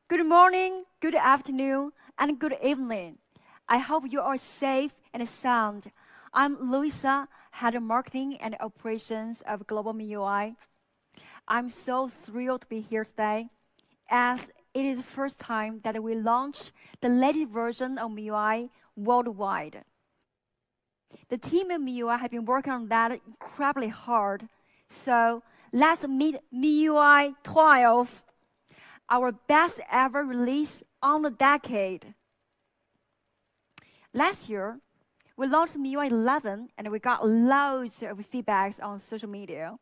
Good morning, good afternoon, and good evening. I hope you are safe and sound. I'm Luisa, Head of Marketing and Operations of Global MIUI. I'm so thrilled to be here today, as it is the first time that we launch the latest version of MIUI worldwide. The team at MIUI have been working on that incredibly hard. So let's meet MIUI 12, our best ever release on the decade. Last year, we launched MIUI 11 and we got loads of feedbacks on social media.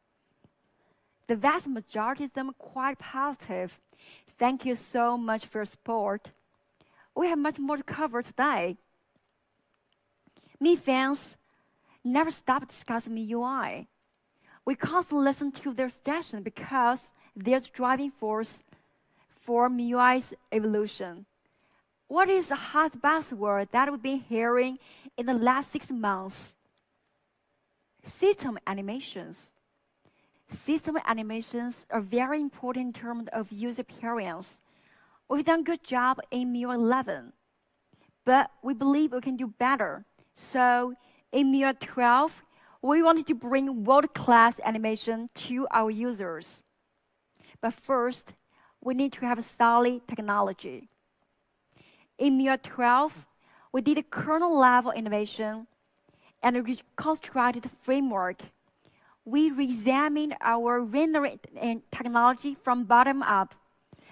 The vast majority of them quite positive. Thank you so much for your support. We have much more to cover today. Mi fans never stop discussing MIUI. We constantly listen to their suggestions because they're the driving force for MIUI's evolution. What is the hot buzzword that we've been hearing in the last 6 months? System animations. System animations are very important in terms of user experience. We've done a good job in MIUI 11, but we believe we can do better. So in MIUI 12, we wanted to bring world-class animation to our users. But first, we need to have a solid technology. In MIUI 12, we did a kernel-level innovation and a reconstructed framework. We re-examined our rendering technology from bottom up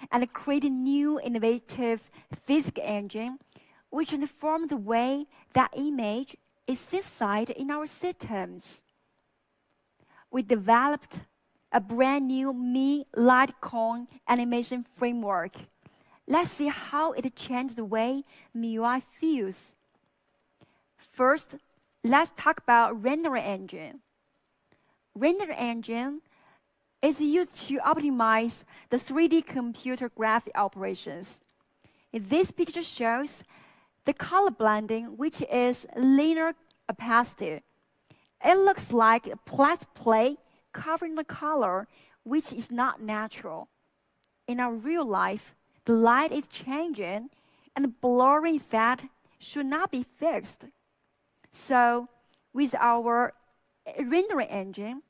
and created a new innovative physics engine which transformed the way that image is synthesized in our systems. We developed a brand new Mi Litecoin animation framework. Let's see how it changed the way MIUI feels. First, let's talk about rendering engine. Render engine is used to optimize the 3D computer graphic operations. This picture shows the color blending, which is linear opacity. It looks like a plastic plate covering the color, which is not natural. In our real life, the light is changing, and the blurring effect should not be fixed. So, with our rendering engine,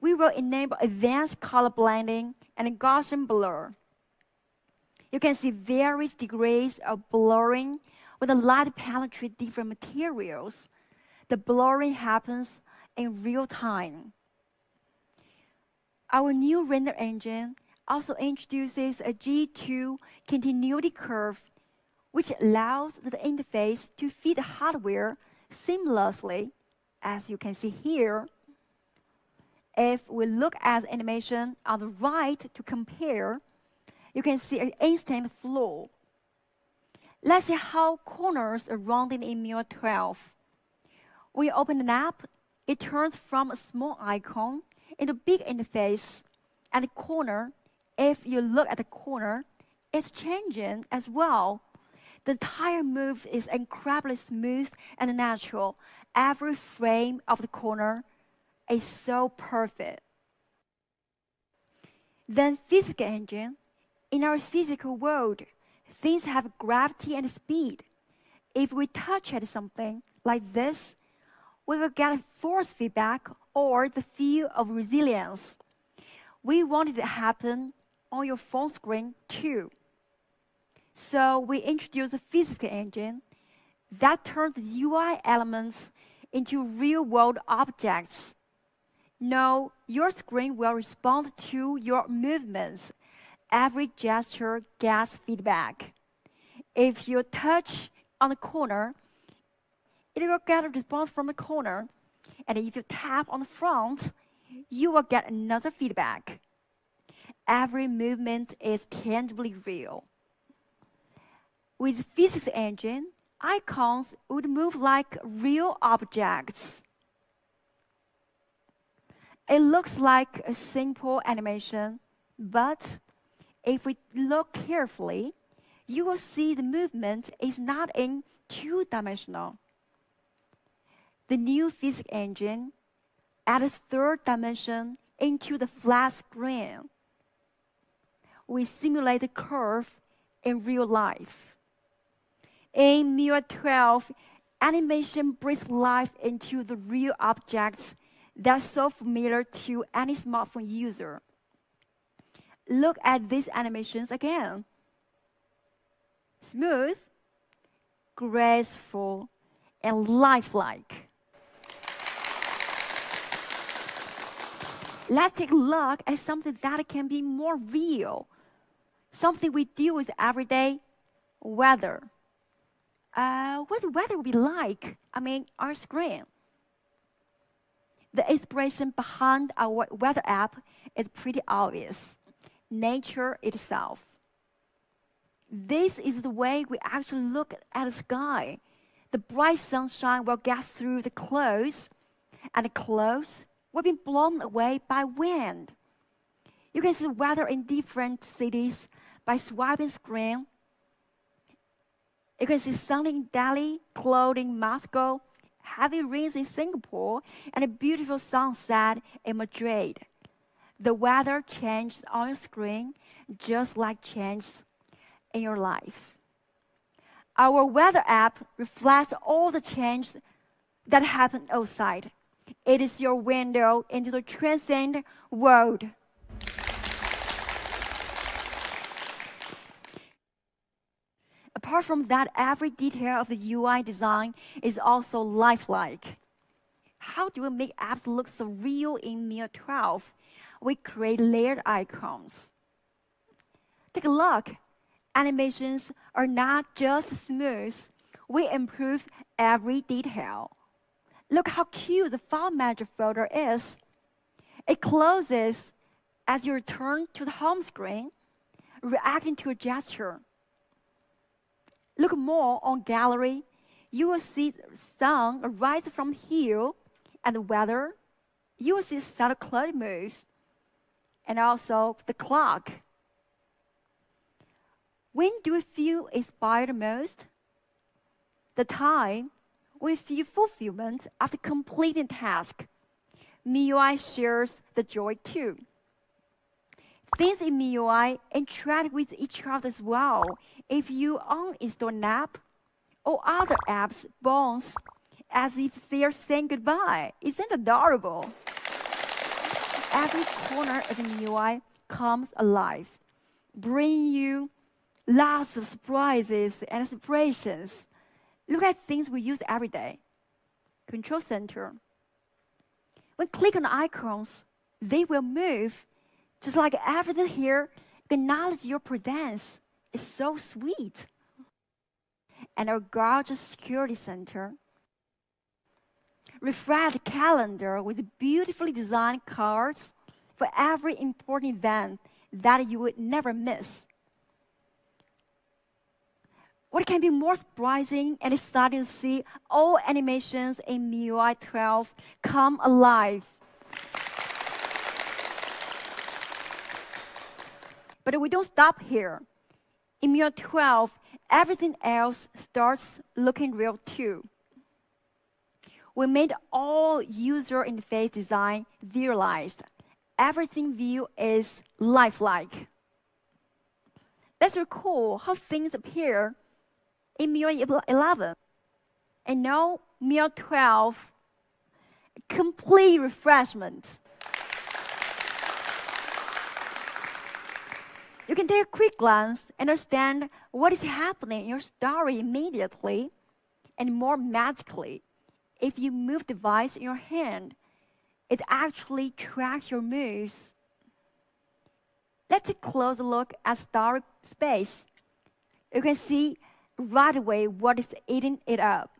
we will enable advanced color blending and Gaussian blur. You can see various degrees of blurring when the light penetrates different materials. The blurring happens in real time. Our new render engine also introduces a G2 continuity curve, which allows the interface to feed hardware seamlessly, as you can see here. If we look at animation on the right to compare, you can see an instant flow. Let's see how corners are rounded in MIUI 12. We open an app, it turns from a small icon into a big interface. At the corner, if you look at the corner, it's changing as well. The entire move is incredibly smooth and natural. Every frame of the corner is so perfect. Then physics engine. In our physical world, things have gravity and speed. If we touch at something like this, we will get force feedback or the feel of resilience. We want it to happen on your phone screen too. So we introduced a physics engine that turns UI elements into real-world objects. Now, your screen will respond to your movements. Every gesture gets feedback. If you touch on the corner, it will get a response from the corner. And if you tap on the front, you will get another feedback. Every movement is tangibly real. With physics engine, icons would move like real objects. It looks like a simple animation, but if we look carefully, you will see the movement is not in two-dimensional. The new physics engine adds a third dimension into the flat screen. we simulate the curve in real life. In MIUI 12, animation breathes life into the real objects that's so familiar to any smartphone user. Look at these animations again. Smooth, graceful, and lifelike. Let's take a look at something that can be more real. Something we deal with every day, weather. What the weather will be like, our screen. The inspiration behind our weather app is pretty obvious. Nature itself. This is the way we actually look at the sky. The bright sunshine will get through the clouds, and the clouds will be blown away by wind. You can see the weather in different cities by swiping screen. You can see sunny in Delhi, cloudy in Moscow, heavy rains in Singapore, and a beautiful sunset in Madrid. The weather changes on your screen just like changes in your life. Our weather app reflects all the changes that happen outside. It is your window into the transcendent world. Apart from that, every detail of the UI design is also lifelike. How do we make apps look so real in MIUI 12? We create layered icons. Take a look. Animations are not just smooth. We improve every detail. Look how cute the file manager folder is. It closes as you return to the home screen, reacting to a gesture. Look more on gallery. You will see the sun rise from the hill, and the weather. You will see subtle cloud moves, and also the clock. When do we feel inspired most? The time we feel fulfillment after completing a task. MIUI shares the joy too. Things in MIUI interact with each other as well. If you uninstall an app, or other apps bounce as if they're saying goodbye. Isn't it adorable? Every corner of the MIUI comes alive, bringing you lots of surprises and inspirations. Look at things we use every day. Control center. When click on the icons, they will move. Just like everything here, acknowledge your presence. It's so sweet. And our gorgeous security center. Refresh calendar with beautifully designed cards for every important event that you would never miss. What can be more surprising and exciting to see all animations in MIUI 12 come alive. But we don't stop here. In MIUI 12, everything else starts looking real too. We made all user interface design visualized. Everything view is lifelike. Let's recall how things appear in MIUI 11. And now MIUI 12, complete refreshment. You can take a quick glance and understand what is happening in your story immediately and more magically. If you move the device in your hand, it actually tracks your moves. Let's take a closer look at story space. You can see right away what is eating it up.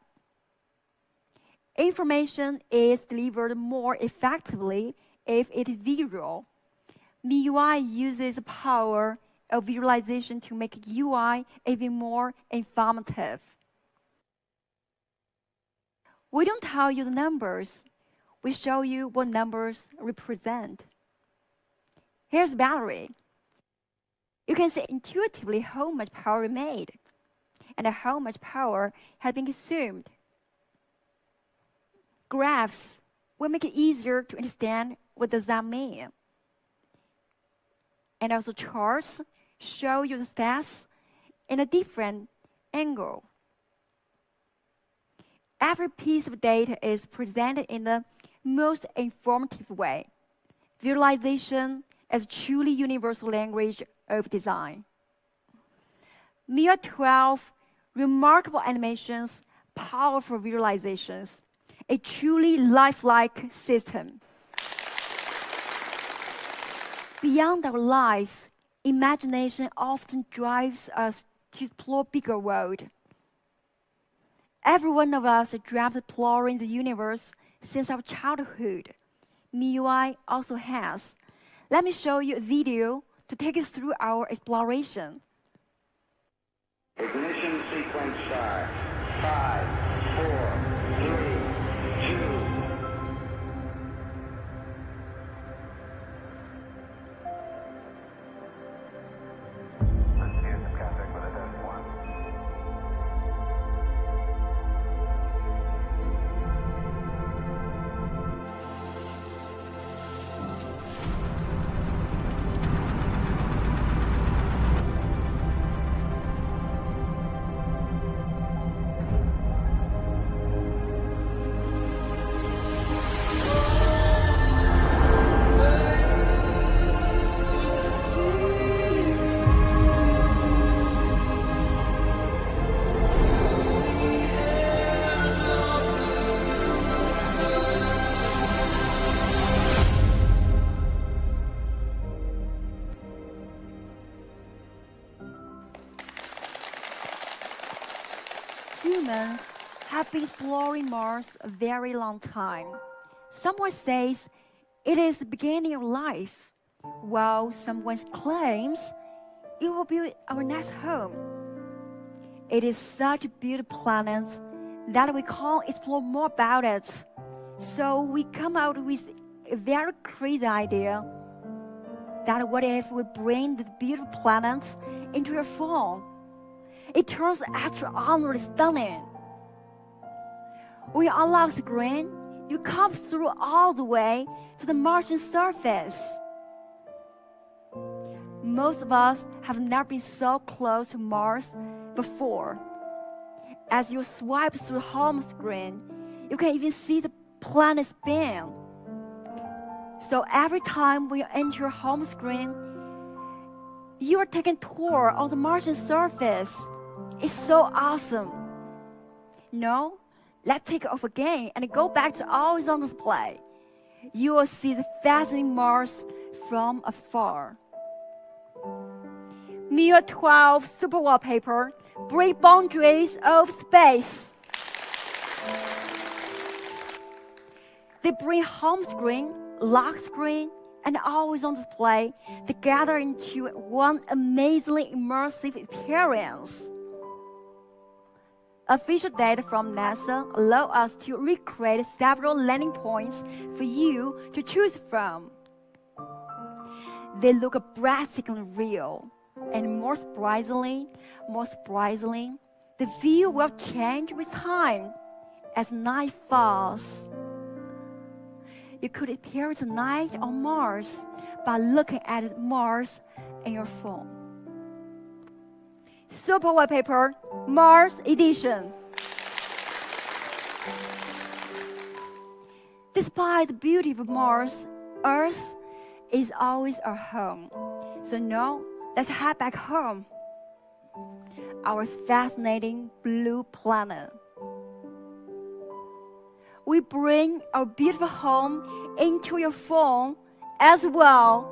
Information is delivered more effectively if it is visual. MIUI uses the power of visualization to make UI even more informative. We don't tell you the numbers. We show you what numbers represent. Here's the battery. You can see intuitively how much power we made and how much power has been consumed. Graphs will make it easier to understand what does that mean. And also charts show you the stats in a different angle. Every piece of data is presented in the most informative way. Visualization as a truly universal language of design. MIUI 12, remarkable animations, powerful visualizations, a truly lifelike system. Beyond our lives, imagination often drives us to explore bigger world. Every one of us dreamt of exploring the universe since our childhood. MIUI also has. Let me show you a video to take us through our exploration. Ignition sequence start. 5, 4, 3, 2. Humans have been exploring Mars a very long time. Someone says it is the beginning of life, while someone claims it will be our next home. It is such a beautiful planet that we can't explore more about it. So we come out with a very crazy idea that what if we bring the beautiful planet into your phone? It turns extraordinarily stunning. When you unlock the screen, you come through all the way to the Martian surface. Most of us have never been so close to Mars before. As you swipe through the home screen, you can even see the planet spin. So every time when you enter your home screen, you are taking a tour of the Martian surface. It's so awesome. No, let's take it off again and go back to always on display. You will see the fascinating Mars from afar. MIUI 12 Super Wallpaper break boundaries of space. They bring home screen, lock screen, and always on display together into one amazingly immersive experience. Official data from NASA allow us to recreate several landing points for you to choose from. They look breathtakingly real, and more surprisingly, the view will change with time as night falls. You could experience the night on Mars by looking at Mars in your phone. Super Wallpaper, Mars Edition. Despite the beauty of Mars, Earth is always our home. So now, let's head back home. Our fascinating blue planet. We bring our beautiful home into your phone as well.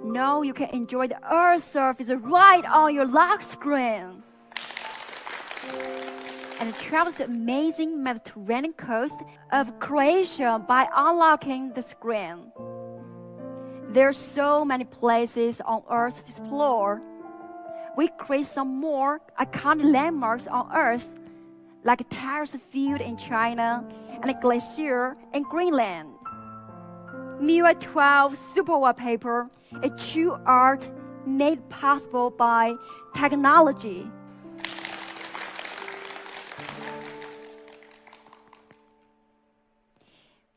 Now you can enjoy the Earth's surface right on your lock screen. And travel to the amazing Mediterranean coast of Croatia by unlocking the screen. There are so many places on Earth to explore. We create some more iconic landmarks on Earth, like a terrace field in China and a glacier in Greenland. MIUI 12 Super Wallpaper, a true art made possible by technology.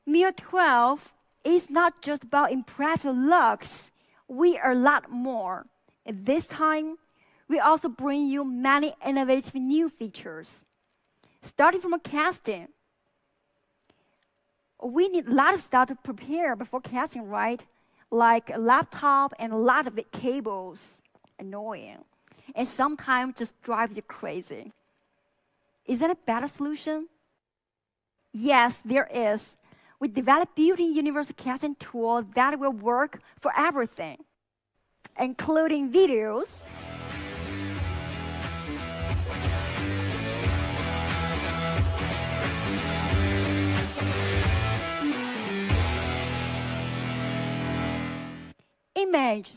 MIUI 12 is not just about impressive looks. We are a lot more. This time, we also bring you many innovative new features. Starting from casting. We need a lot of stuff to prepare before casting, right? Like a laptop and a lot of cables. Annoying. And sometimes just drives you crazy. Is that a better solution? Yes, there is. We developed built-in universal casting tool that will work for everything, including videos, images,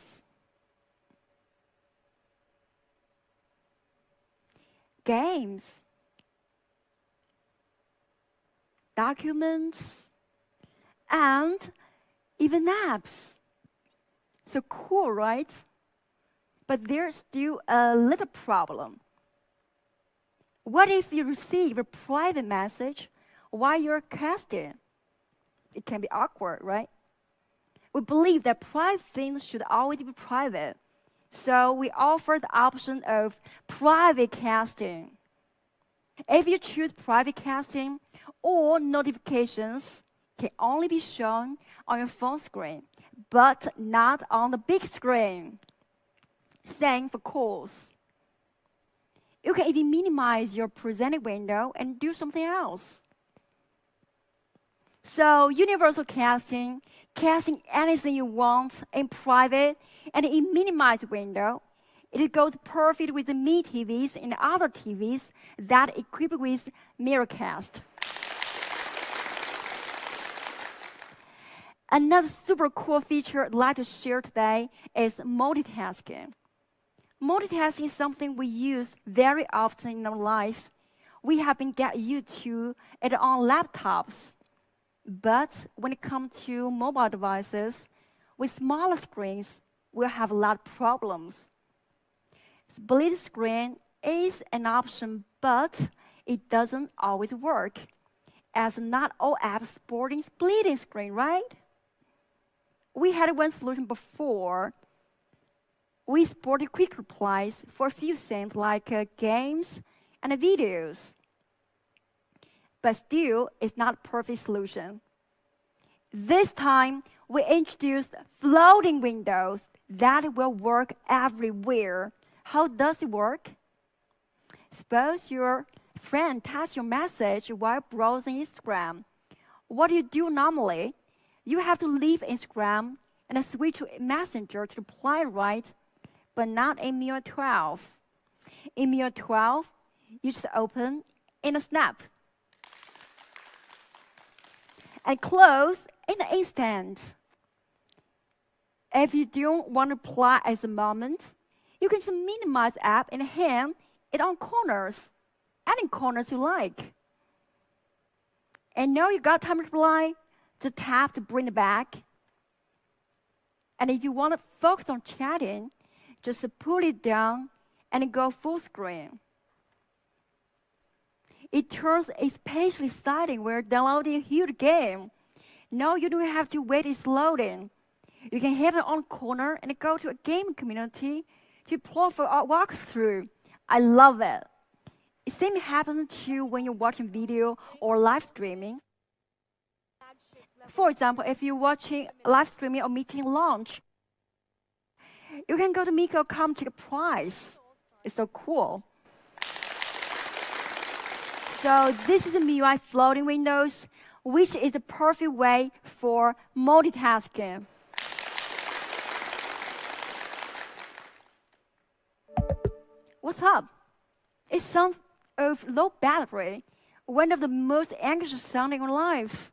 games, documents, and even apps. So cool, right? But there's still a little problem. What if you receive a private message while you're casting? It can be awkward, right? We believe that private things should always be private. So we offer the option of private casting. If you choose private casting, all notifications can only be shown on your phone screen, but not on the big screen. Same for calls. You can even minimize your presented window and do something else. So universal casting, casting anything you want in private and in minimized window, it goes perfect with the Mi TVs and other TVs that equipped with Miracast. Another super cool feature I'd like to share today is multitasking. Multitasking is something we use very often in our life. We have been getting used to it on laptops. But when it comes to mobile devices, with smaller screens, we'll have a lot of problems. Split screen is an option, but it doesn't always work, as not all apps supporting splitting screen, right? We had one solution before. We supported quick replies for a few things like games and videos. But still, it's not a perfect solution. This time, we introduced floating windows that will work everywhere. How does it work? Suppose your friend types your message while browsing Instagram. What do you do normally? You have to leave Instagram and switch to Messenger to reply, right? But not in MIUI 12. In MIUI 12, you just open in a snap and close in an instant. If you don't want to reply at the moment, you can just minimize the app and hang it on corners, any corners you like. And now you got time to reply, just tap to bring it back. And if you want to focus on chatting, just pull it down and go full screen. It turns especially exciting when you're downloading a huge game. Now you don't have to wait it's loading. You can hit it on corner and go to a game community to play for a walkthrough. I love it. The same happens too when you're watching video or live streaming. For example, if you're watching live streaming or meeting launch, you can go to Miko.com to check a price. It's so cool. So this is a MIUI floating windows, which is the perfect way for multitasking. What's up? It sounds of low battery, one of the most anxious sounding in life.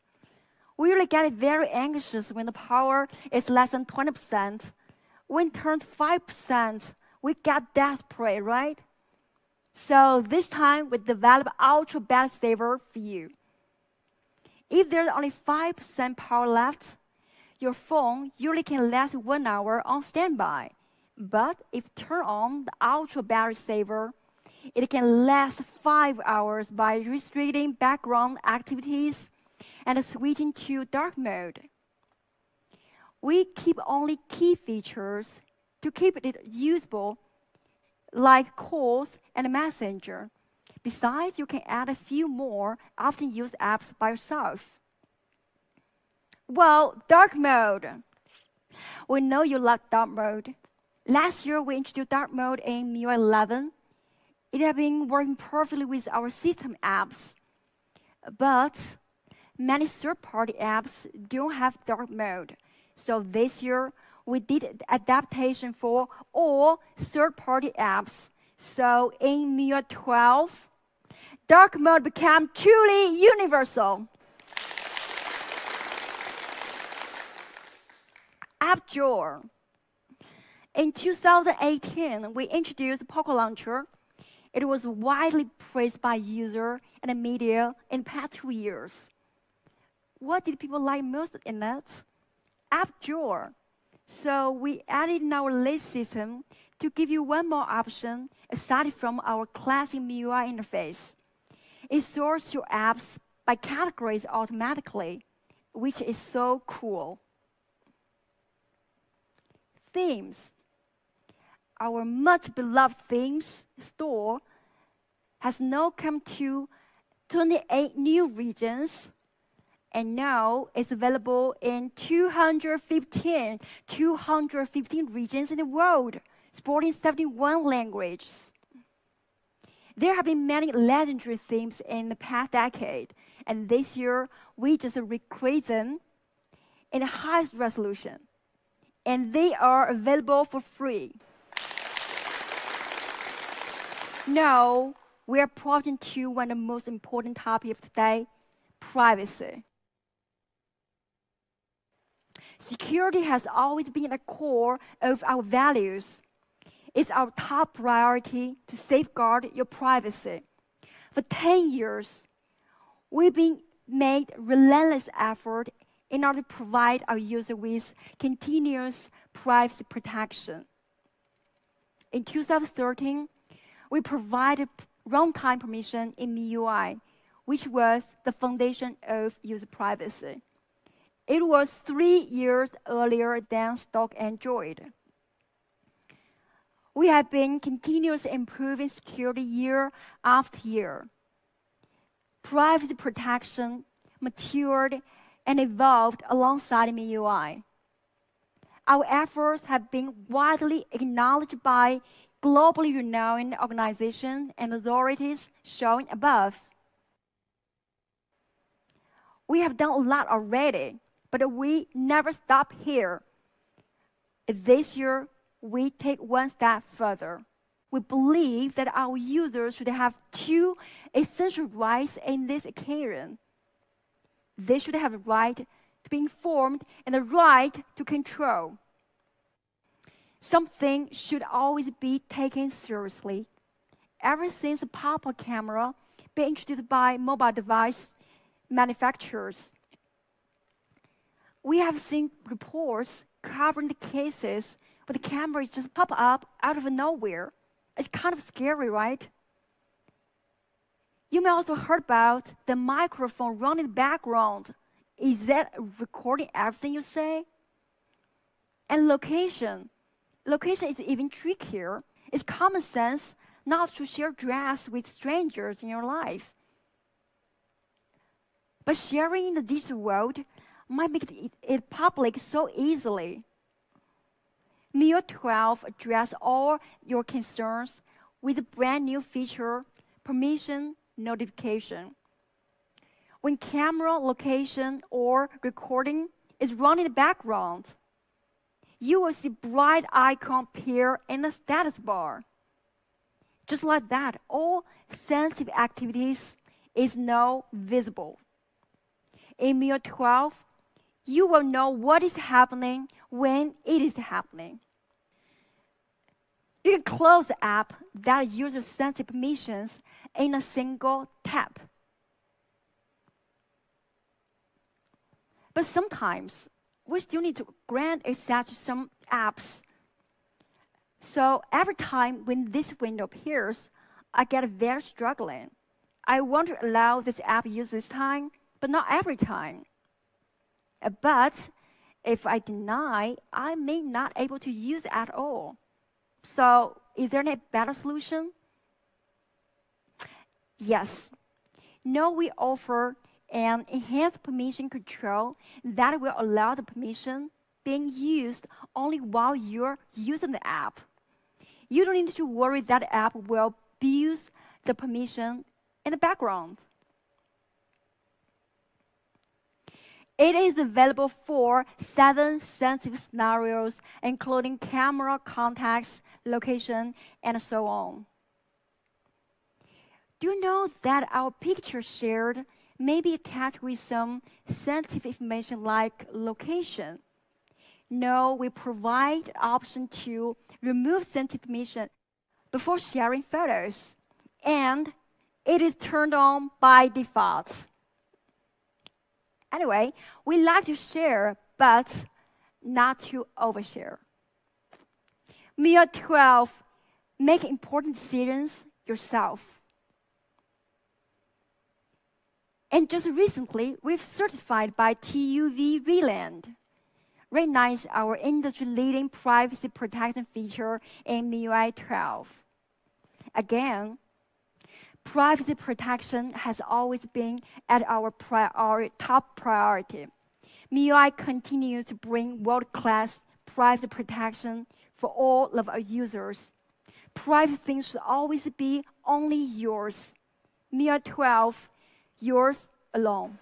We really get very anxious when the power is less than 20%. When it turns 5%, we get desperate, right? So this time we develop ultra battery saver for you. If there's only 5% power left, your phone usually can last 1 hour on standby. But if you turn on the ultra battery saver, it can last 5 hours by restricting background activities and switching to dark mode. We keep only key features to keep it usable, like calls and Messenger. Besides, you can add a few more often used apps by yourself. Well, dark mode. We know you love dark mode. Last year, we introduced dark mode in MIUI 11. It has been working perfectly with our system apps. But many third-party apps don't have dark mode. So this year, we did adaptation for all third-party apps. So in MIUI 12, dark mode became truly universal. App Drawer. In 2018, we introduced Poco Launcher. It was widely praised by users and the media in the past 2 years. What did people like most in it? App Drawer. So we added in our list system to give you one more option aside from our classic MIUI interface. It sorts your apps by categories automatically, which is so cool. Themes. Our much beloved themes store has now come to 28 new regions, and now it's available in 215 regions in the world, supporting 71 languages. There have been many legendary themes in the past decade, and this year we just recreate them in the highest resolution, and they are available for free. Now, we are approaching to one of the most important topics of today, privacy. Security has always been at the core of our values. It's our top priority to safeguard your privacy. For 10 years, we've been made relentless effort in order to provide our users with continuous privacy protection. In 2013, we provided runtime permission in MIUI, which was the foundation of user privacy. It was 3 years earlier than stock Android. We have been continuously improving security year after year. Privacy protection matured and evolved alongside MIUI. Our efforts have been widely acknowledged by globally renowned organizations and authorities shown above. We have done a lot already, but we never stop here. This year, we take one step further. We believe that our users should have two essential rights in this occasion. They should have the right to be informed and the right to control. Something should always be taken seriously. Ever since the pop-up camera being introduced by mobile device manufacturers, we have seen reports covering the cases where the camera just pop up out of nowhere. It's kind of scary, right? You may also heard about the microphone running in the background. Is that recording everything you say? And location. Location is even trickier. It's common sense not to share dress with strangers in your life. But sharing in the digital world might make it public so easily. MIUI 12 addresses all your concerns with a brand new feature, permission notification. When camera, location, or recording is running in the background, you will see bright icon appear in the status bar. Just like that, all sensitive activities is now visible. In MIUI 12, you will know what is happening when it is happening. You can close the app that uses sensitive permissions in a single tap. But sometimes, we still need to grant access to some apps. So every time when this window appears, I get very struggling. I want to allow this app use this time, but not every time. But If I deny, I may not able to use it at all. So is there a better solution? Yes. Now we offer an enhanced permission control that will allow the permission being used only while you're using the app. You don't need to worry that the app will abuse the permission in the background. It is available for 7 sensitive scenarios, including camera, contacts, location, and so on. Do you know that our picture shared may be attached with some sensitive information like location? No, we provide the option to remove sensitive information before sharing photos, and it is turned on by default. Anyway, we like to share, but not to overshare. MIUI 12, make important decisions yourself. And just recently, we've certified by TÜV Rheinland, recognize our industry-leading privacy protection feature in MIUI 12. Again, privacy protection has always been at our top priority. MIUI continues to bring world-class privacy protection for all of our users. Private things should always be only yours. MIUI 12, yours alone.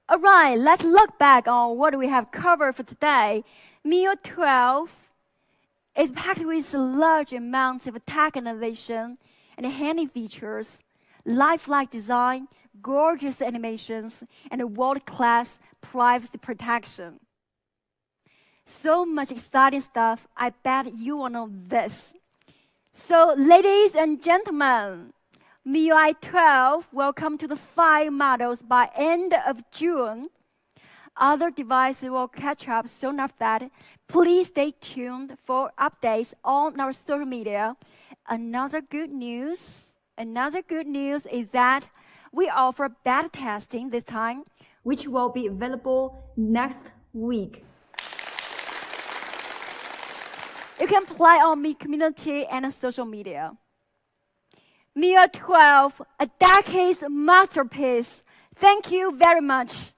All right, let's look back on what we have covered for today. MIUI 12 is packed with large amounts of tech innovation and handy features, lifelike design, gorgeous animations, and world-class privacy protection. So much exciting stuff, I bet you want to know this. So, ladies and gentlemen, MIUI 12 will come to the 5 models by end of June. Other devices will catch up soon after that. Please stay tuned for updates on our social media. Another good news is that we offer beta testing this time, which will be available next week. You can play on Mi community and social media. MIUI 12, a decade's masterpiece. Thank you very much.